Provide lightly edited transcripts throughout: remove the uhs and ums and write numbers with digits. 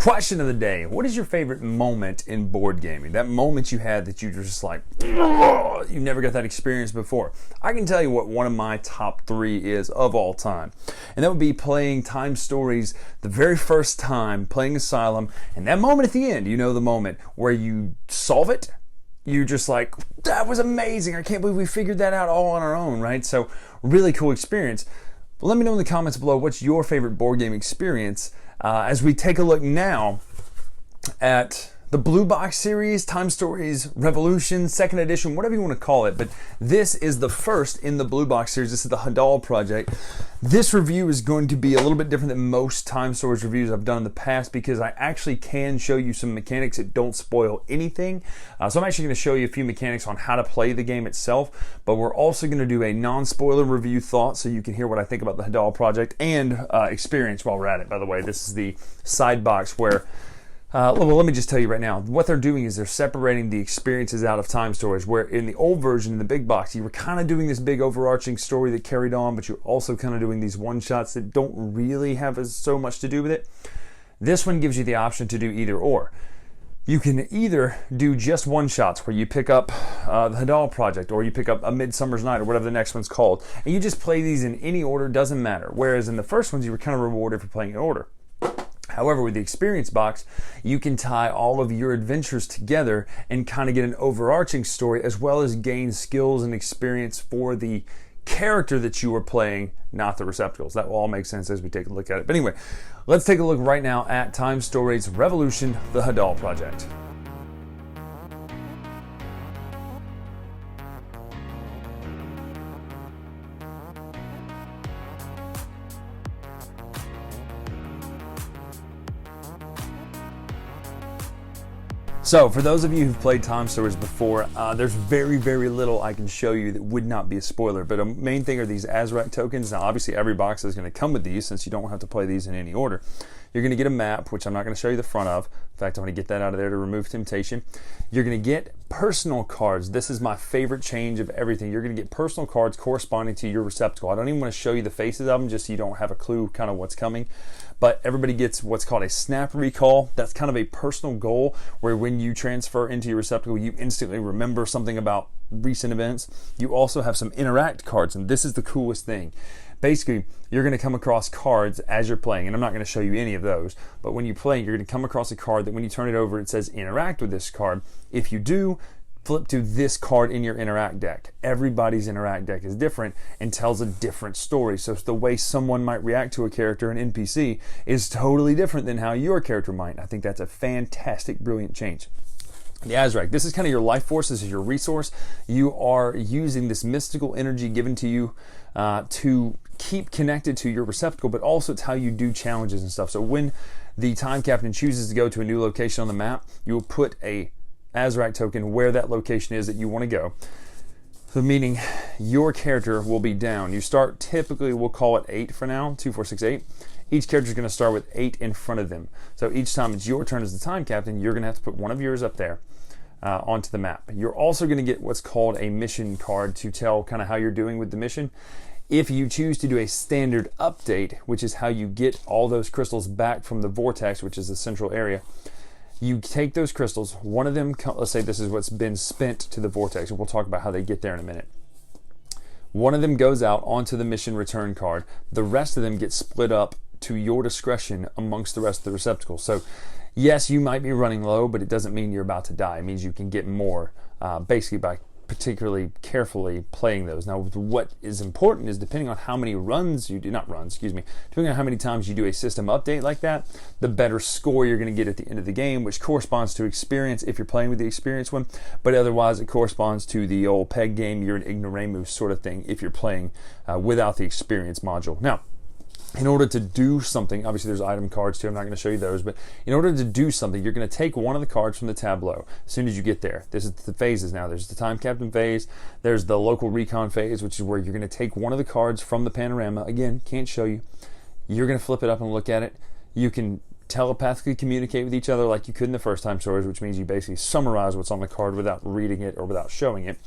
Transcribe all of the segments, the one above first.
Question of the day. What is your favorite moment in board gaming? That moment you had that you were just like, you never got that experience before. I can tell you what one of my top 3 is of all time. And that would be playing Time Stories the very first time, playing Asylum. And that moment at the end, you know, the moment where you solve it. You're just like, that was amazing. I can't believe we figured that out all on our own, right? So really cool experience. But let me know in the comments below, what's your favorite board game experience? As we take a look now at the Blue Box series, Time Stories Revolution, 2nd edition, whatever you want to call it. But this is the first in the Blue Box series. This is the Hadal project. This review is going to be a little bit different than most Time Stories reviews I've done in the past because I actually can show you some mechanics that don't spoil anything. So I'm actually going to show you a few mechanics on how to play the game itself, but we're also going to do a non-spoiler review thought so you can hear what I think about the Hadal project and experience while we're at it. By the way, this is the side box where well, let me just tell you right now, what they're doing is they're separating the experiences out of Time Stories, where in the old version, in the big box, you were kind of doing this big overarching story that carried on, but you're also kind of doing these one-shots that don't really have so much to do with it. This one gives you the option to do either or. You can either do just one-shots where you pick up the Hadal project or you pick up A Midsummer's Night or whatever the next one's called, and you just play these in any order, doesn't matter. Whereas in the first ones, you were kind of rewarded for playing in order. However, with the experience box, you can tie all of your adventures together and kind of get an overarching story as well as gain skills and experience for the character that you are playing, not the receptacles. That will all make sense as we take a look at it. But anyway, let's take a look right now at Time Stories Revolution, the Hadal project. So, for those of you who've played Time Stories before, there's very, very little I can show you that would not be a spoiler. But a main thing are these Azrak tokens. Now, obviously, every box is going to come with these since you don't have to play these in any order. You're going to get a map, which I'm not going to show you the front of. In fact, I'm going to get that out of there to remove temptation. You're going to get personal cards. This is my favorite change of everything. You're going to get personal cards corresponding to your receptacle. I don't even want to show you the faces of them just so you don't have a clue kind of what's coming. But everybody gets what's called a snap recall. That's kind of a personal goal where when you transfer into your receptacle, you instantly remember something about recent events. You also have some interact cards, and this is the coolest thing. Basically, you're going to come across cards as you're playing, and I'm not going to show you any of those, but when you play, you're going to come across a card that when you turn it over, it says interact with this card. If you do, flip to this card in your interact deck. Everybody's interact deck is different and tells a different story. So the way someone might react to a character, an NPC, is totally different than how your character might. I think that's a fantastic, brilliant change. The Azrak, this is kind of your life force, this is your resource. You are using this mystical energy given to you to keep connected to your receptacle, but also it's how you do challenges and stuff. So when the time captain chooses to go to a new location on the map, you will put a Azrak token where that location is that you want to go. So meaning your character will be down. You start typically, we'll call it 8 for now, 2, 4, 6, 8. Each character is going to start with 8 in front of them. So each time it's your turn as the time captain, you're going to have to put one of yours up there onto the map. You're also going to get what's called a mission card to tell kind of how you're doing with the mission. If you choose to do a standard update, which is how you get all those crystals back from the vortex, which is the central area, you take those crystals, one of them, let's say this is what's been spent to the vortex, and we'll talk about how they get there in a minute. One of them goes out onto the mission return card. The rest of them get split up to your discretion amongst the rest of the receptacles. So yes, you might be running low, but it doesn't mean you're about to die. It means you can get more basically by particularly carefully playing those. Now, what is important is depending on how many runs you do, depending on how many times you do a system update like that, the better score you're going to get at the end of the game, which corresponds to experience if you're playing with the experience one, but otherwise it corresponds to the old peg game, you're an ignoramus sort of thing if you're playing without the experience module. Now, in order to do something, obviously there's item cards too, I'm not going to show you those, but in order to do something, you're going to take one of the cards from the tableau as soon as you get there. This is the phases now. There's the time captain phase, there's the local recon phase, which is where you're going to take one of the cards from the panorama. Again, can't show you. You're going to flip it up and look at it. You can telepathically communicate with each other like you could in the first Time Stories, which means you basically summarize what's on the card without reading it or without showing it.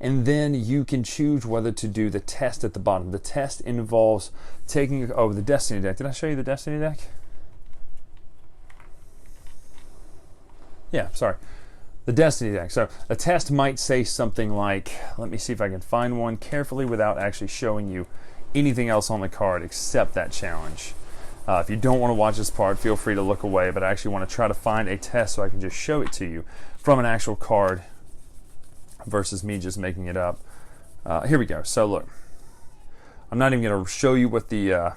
And then you can choose whether to do the test at the bottom. The test involves taking, the Destiny deck. Did I show you the Destiny deck? Yeah, sorry. The Destiny deck. So a test might say something like, let me see if I can find one carefully without actually showing you anything else on the card except that challenge. If you don't want to watch this part, feel free to look away, but I actually want to try to find a test so I can just show it to you from an actual card versus me just making it up. Here we go. So look, I'm not even going to show you what the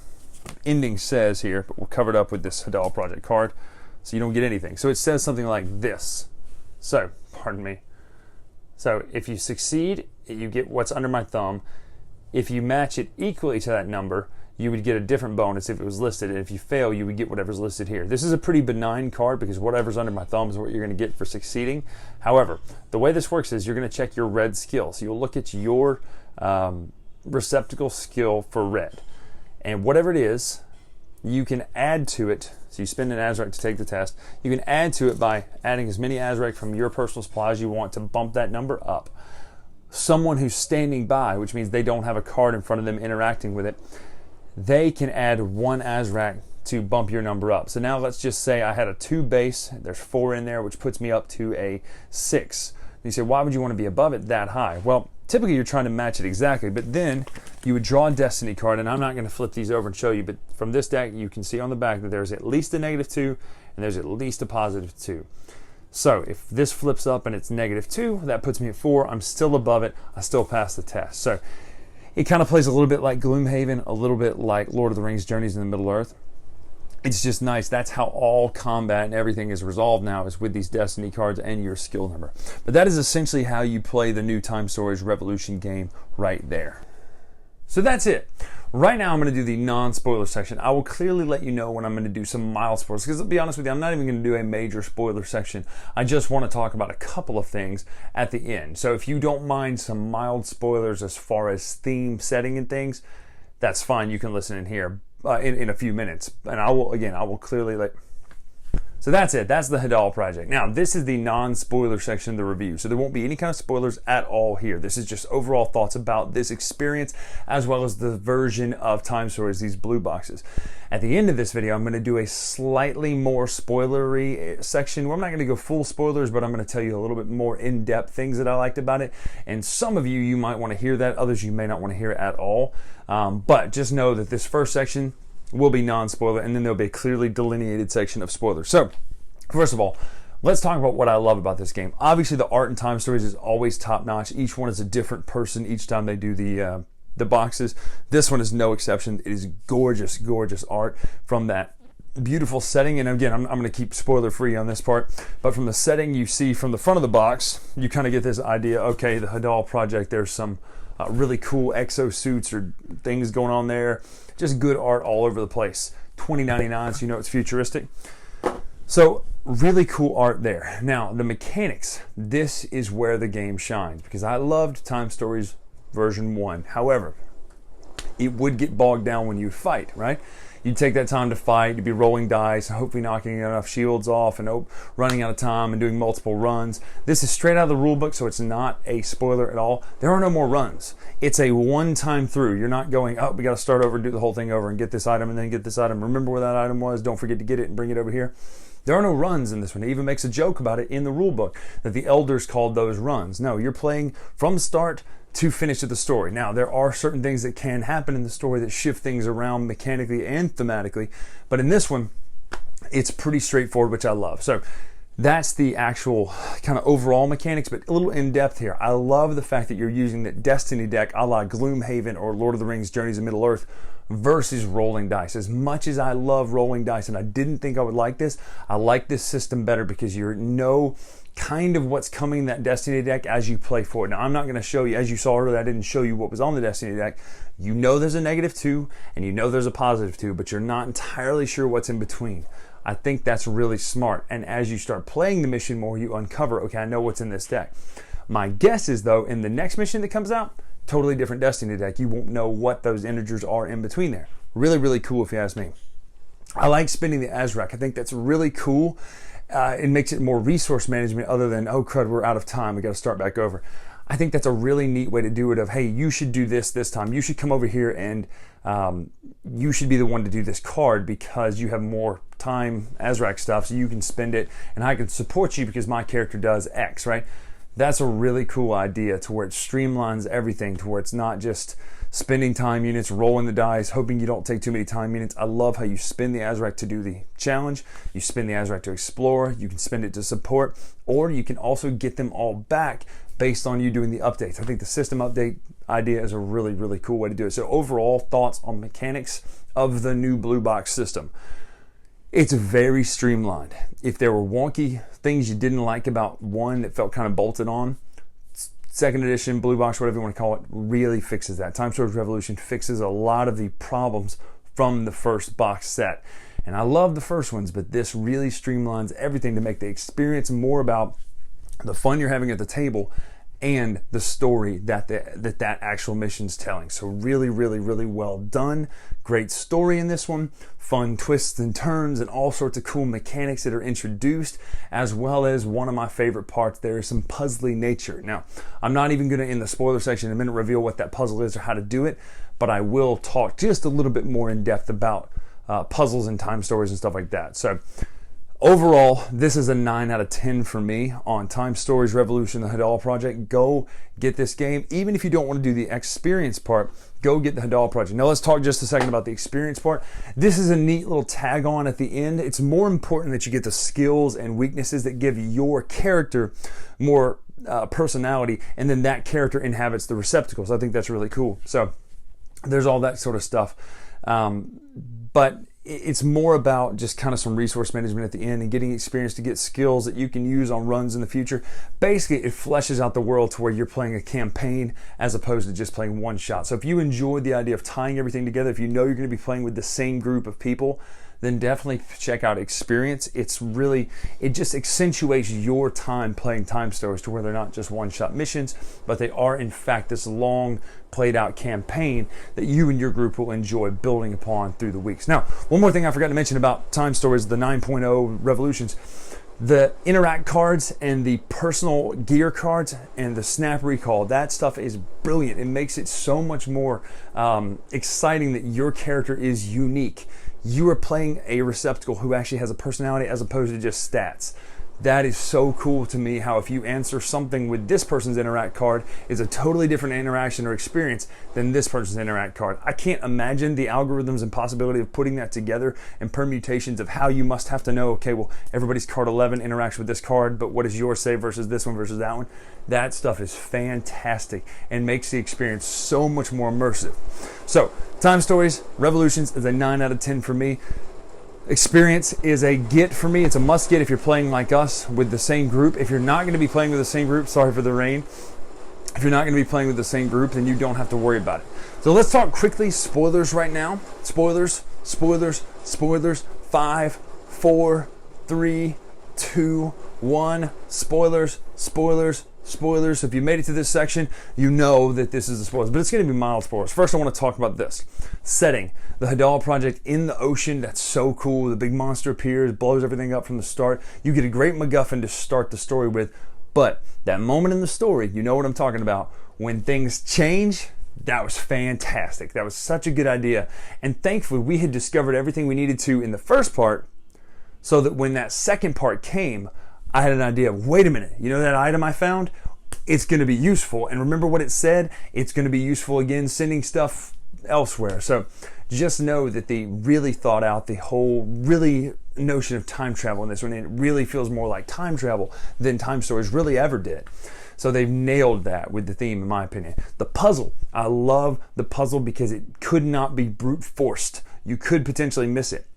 ending says here, but we'll cover it up with this Hadal Project card so you don't get anything. So it says something like this. So, pardon me. So if you succeed, you get what's under my thumb. If you match it equally to that number, you would get a different bonus if it was listed, and if you fail, you would get whatever's listed here. This is a pretty benign card because whatever's under my thumb is what you're going to get for succeeding. However, the way this works is you're going to check your red skill. So you'll look at your receptacle skill for red, and whatever it is, you can add to it. So you spend an Azrac to take the test. You can add to it by adding as many Azrac from your personal supply as you want to bump that number up. Someone who's standing by, which means they don't have a card in front of them interacting with it, they can add one Azrac to bump your number up. So now let's just say I had a 2 base, there's 4 in there, which puts me up to a 6. You say, why would you want to be above it that high? Well, typically you're trying to match it exactly, but then you would draw a Destiny card, and I'm not going to flip these over and show you, but from this deck you can see on the back that there's at least a -2 and there's at least a +2. So if this flips up and it's -2, that puts me at 4. I'm still above it. I still pass the test. So it kind of plays a little bit like Gloomhaven, a little bit like Lord of the Rings Journeys in the Middle-earth. It's just nice. That's how all combat and everything is resolved now, is with these Destiny cards and your skill number. But that is essentially how you play the new Time Stories Revolution game right there. So that's it. Right now I'm going to do the non-spoiler section. I will clearly let you know when I'm going to do some mild spoilers, because to be honest with you, I'm not even going to do a major spoiler section. I just want to talk about a couple of things at the end. So if you don't mind some mild spoilers as far as theme setting and things, that's fine. You can listen in here in a few minutes. And I will clearly let... So that's it. That's the Hadal project. Now, this is the non-spoiler section of the review, so there won't be any kind of spoilers at all here. This is just overall thoughts about this experience, as well as the version of Time Stories, these blue boxes. At the end of this video, I'm going to do a slightly more spoilery section where I'm not going to go full spoilers, but I'm going to tell you a little bit more in-depth things that I liked about it. And some of you might want to hear that. Others, you may not want to hear it at all. But just know that this first section will be non-spoiler, and then there'll be a clearly delineated section of spoilers. So, first of all, let's talk about what I love about this game. Obviously, the art in Time Stories is always top-notch. Each one is a different person each time they do the boxes. This one is no exception. It is gorgeous, gorgeous art from that beautiful setting. And again, I'm going to keep spoiler-free on this part, but from the setting you see from the front of the box, you kind of get this idea, okay, the Hadal project, there's some really cool exosuits or things going on there. Just good art all over the place. $20.99, so you know it's futuristic. So really cool art there. Now the mechanics, this is where the game shines, because I loved Time Stories version 1. However, it would get bogged down when you fight, right? You'd take that time to fight, you'd be rolling dice, hopefully knocking enough shields off, and running out of time and doing multiple runs. This is straight out of the rule book, so it's not a spoiler at all. There are no more runs. It's a one-time through. You're not going, oh, we got to start over and do the whole thing over and get this item and then get this item. Remember where that item was. Don't forget to get it and bring it over here. There are no runs in this one. It even makes a joke about it in the rule book that the elders called those runs. No, you're playing from start to finish of the story. Now, there are certain things that can happen in the story that shift things around mechanically and thematically, but in this one, it's pretty straightforward, which I love. So that's the actual kind of overall mechanics, but a little in-depth here. I love the fact that you're using that Destiny deck a la Gloomhaven or Lord of the Rings Journeys in Middle-earth versus rolling dice. As much as I love rolling dice, and I didn't think I would like this, I like this system better because you know kind of what's coming in that Destiny deck as you play forward. Now, I'm not going to show you, as you saw earlier, I didn't show you what was on the Destiny deck. You know there's a -2 and you know there's a +2, but you're not entirely sure what's in between. I think that's really smart. And as you start playing the mission more, you uncover, okay, I know what's in this deck. My guess is, though, in the next mission that comes out, totally different Destiny deck. You won't know what those integers are in between there. Really, really cool if you ask me. I like spinning the Azrac. I think that's really cool. It makes it more resource management other than, oh crud, we're out of time, we got to start back over. I think that's a really neat way to do it of, hey, you should do this time. You should come over here and you should be the one to do this card because you have more time Azrak stuff, so you can spend it and I can support you because my character does X, right? That's a really cool idea to where it streamlines everything, to where it's not just spending time units, rolling the dice, hoping you don't take too many time units. I love how you spend the Azrak to do the challenge, you spend the Azrak to explore, you can spend it to support, or you can also get them all back based on you doing the updates. I think the system update idea is a really, really cool way to do it. So overall, thoughts on mechanics of the new blue box system. It's very streamlined. If there were wonky things you didn't like about one that felt kind of bolted on, second edition, blue box, whatever you want to call it, really fixes that. Time Storage Revolution fixes a lot of the problems from the first box set. And I love the first ones, but this really streamlines everything to make the experience more about the fun you're having at the table and the story that actual mission's telling. So really, really, really well done. Great story in this one. Fun twists and turns and all sorts of cool mechanics that are introduced, as well as one of my favorite parts, there is some puzzly nature. Now, I'm not even gonna, in the spoiler section in a minute, reveal what that puzzle is or how to do it, but I will talk just a little bit more in depth about puzzles and time stories and stuff like that. So overall, this is a 9 out of 10 for me on Time Storage Revolution, the Hadal project. Go get this game. Even if you don't want to do the experience part, go get the Hadal project. Now let's talk just a second about the experience part. This is a neat little tag on at the end. It's more important that you get the skills and weaknesses that give your character more personality, and then that character inhabits the receptacles. I think that's really cool. So there's all that sort of stuff. But it's more about just kind of some resource management at the end and getting experience to get skills that you can use on runs in the future. Basically, it fleshes out the world to where you're playing a campaign as opposed to just playing one shot. So if you enjoy the idea of tying everything together, if you know you're going to be playing with the same group of people, then definitely check out Experience. It just accentuates your time playing Time Storage to where they're not just one-shot missions, but they are in fact this long played out campaign that you and your group will enjoy building upon through the weeks. Now, one more thing I forgot to mention about Time Storage, the 9.0 Revolutions, the interact cards and the personal gear cards and the snap recall, that stuff is brilliant. It makes it so much more exciting that your character is unique. You are playing a receptacle who actually has a personality as opposed to just stats. That is so cool to me, how if you answer something with this person's interact card is a totally different interaction or experience than this person's interact card. I can't imagine the algorithms and possibility of putting that together and permutations of how you must have to know, okay, well, everybody's card 11 interacts with this card, but what does yours say versus this one versus that one? That stuff is fantastic and makes the experience so much more immersive. So, Time Stories Revolutions is a 9 out of 10 for me. Experience is a get for me. It's a must get if you're playing like us with the same group. If you're not going to be playing with the same group, sorry for the rain. If you're not going to be playing with the same group, then you don't have to worry about it. So let's talk quickly spoilers right now. Spoilers, spoilers, spoilers. 5, 4, 3, 2, 1. Spoilers, spoilers, spoilers. If you made it to this section, you know that this is the spoilers, but it's going to be mild spoilers. First, I want to talk about this setting. The Hadal project in the ocean, that's so cool. The big monster appears, blows everything up from the start. You get a great MacGuffin to start the story with, but that moment in the story, you know what I'm talking about. When things change, that was fantastic. That was such a good idea. And thankfully, we had discovered everything we needed to in the first part, so that when that second part came, I had an idea of, wait a minute, you know that item I found? It's going to be useful. And remember what it said? It's going to be useful again, sending stuff elsewhere. So just know that they really thought out the whole really notion of time travel in this one. And it really feels more like time travel than Time Storage really ever did. So they've nailed that with the theme, in my opinion. The puzzle, I love the puzzle because it could not be brute forced. You could potentially miss it.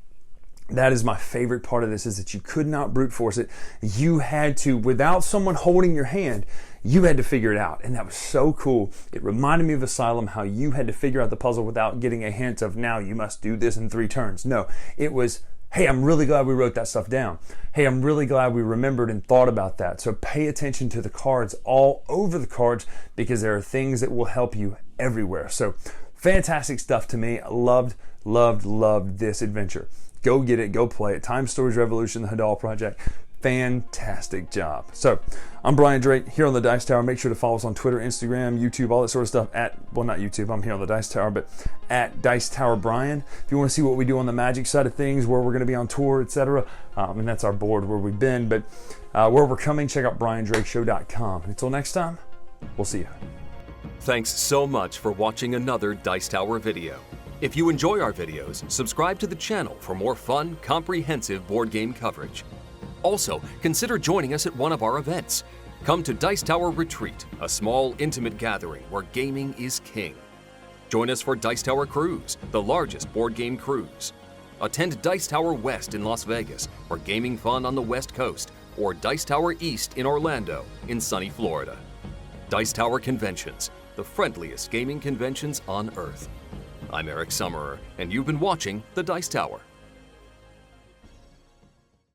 That is my favorite part of this, is that you could not brute force it. You had to, without someone holding your hand, you had to figure it out. And that was so cool. It reminded me of Asylum, how you had to figure out the puzzle without getting a hint of, now you must do this in 3 turns. No, it was, hey, I'm really glad we wrote that stuff down. Hey, I'm really glad we remembered and thought about that. So pay attention to the cards, all over the cards, because there are things that will help you everywhere. So fantastic stuff to me. Loved this adventure. Go get it, go play it. Time Storage Revolution, the Hadal project. fantastic job. So I'm Brian Drake here on the Dice Tower. Make sure to follow us on Twitter, Instagram, YouTube, all that sort of stuff at, well, not YouTube, I'm here on the Dice Tower, but at Dice Tower Bryan. If you want to see what we do on the Magic side of things, where we're going to be on tour, etc., and that's our board where we've been, but where we're coming, check out BryanDrakeShow.com. Until next time, we'll see you. Thanks so much for watching another Dice Tower video. If you enjoy our videos, subscribe to the channel for more fun, comprehensive board game coverage. Also, consider joining us at one of our events. Come to Dice Tower Retreat, a small, intimate gathering where gaming is king. Join us for Dice Tower Cruise, the largest board game cruise. Attend Dice Tower West in Las Vegas for gaming fun on the West Coast, or Dice Tower East in Orlando in sunny Florida. Dice Tower Conventions, the friendliest gaming conventions on Earth. I'm Eric Summerer, and you've been watching The Dice Tower.